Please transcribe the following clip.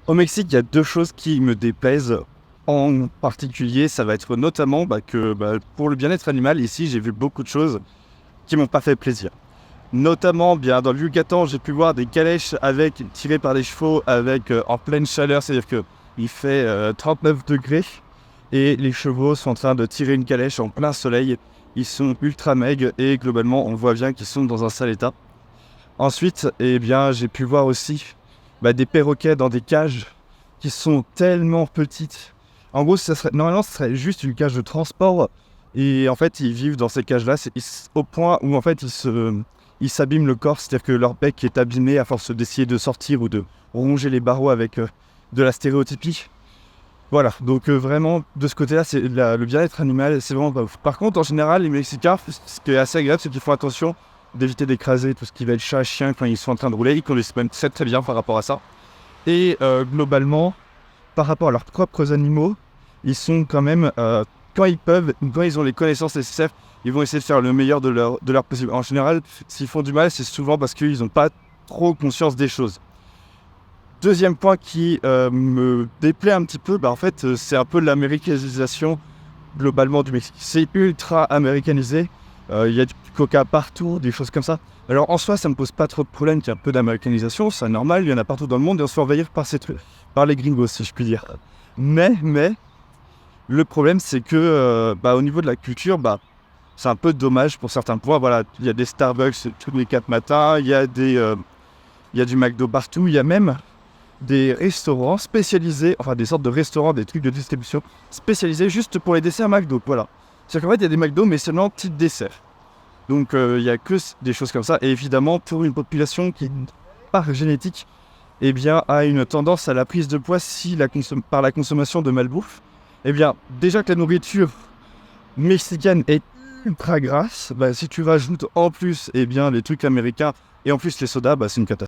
Au Mexique, il y a deux choses qui me déplaisent en particulier. Ça va être notamment que pour le bien-être animal, ici, j'ai vu beaucoup de choses qui m'ont pas fait plaisir. Notamment, bien dans le Yucatan, j'ai pu voir des calèches tirées par des chevaux en pleine chaleur, c'est-à-dire que il fait 39 degrés et les chevaux sont en train de tirer une calèche en plein soleil. Ils sont ultra maigres et globalement, on voit bien qu'ils sont dans un sale état. Ensuite, j'ai pu voir aussi des perroquets dans des cages qui sont tellement petites. En gros, normalement, ce serait juste une cage de transport. Et en fait, ils vivent dans ces cages-là au point où en fait, ils s'abîment le corps. C'est-à-dire que leur bec est abîmé à force d'essayer de sortir ou de ronger les barreaux avec de la stéréotypie. Voilà, donc vraiment, de ce côté-là, le bien-être animal, c'est vraiment pas ouf. Par contre, en général, les Mexicains, ce qui est assez agréable, c'est qu'ils font attention d'éviter d'écraser tout ce qui va être chat, chien quand ils sont en train de rouler. Ils connaissent même très très bien par rapport à ça. Et globalement, par rapport à leurs propres animaux, ils sont quand même, quand ils ont les connaissances nécessaires, ils vont essayer de faire le meilleur de leur possible. En général, s'ils font du mal, c'est souvent parce qu'ils n'ont pas trop conscience des choses. Deuxième point qui me déplaît un petit peu, en fait, c'est un peu l'américanisation globalement du Mexique. C'est ultra américanisé. Il y a du coca partout, des choses comme ça. Alors en soi, ça me pose pas trop de problème qu'il y ait un peu d'américanisation, c'est normal, il y en a partout dans le monde et on se fait envahir par ces trucs, par les gringos, si je puis dire. Mais, le problème, c'est que au niveau de la culture, c'est un peu dommage pour certains points. Voilà, il y a des Starbucks tous les 4 matins, il y a du McDo partout, il y a même des restaurants spécialisés, enfin des sortes de restaurants, des trucs de distribution spécialisés juste pour les desserts McDo, voilà. C'est-à-dire qu'en fait, il y a des McDo, mais seulement petits desserts. Donc, il n'y a que des choses comme ça. Et évidemment, pour une population qui, par génétique, a une tendance à la prise de poids par la consommation de malbouffe, déjà que la nourriture mexicaine est ultra grasse, si tu rajoutes en plus les trucs américains et en plus les sodas, c'est une catastrophe.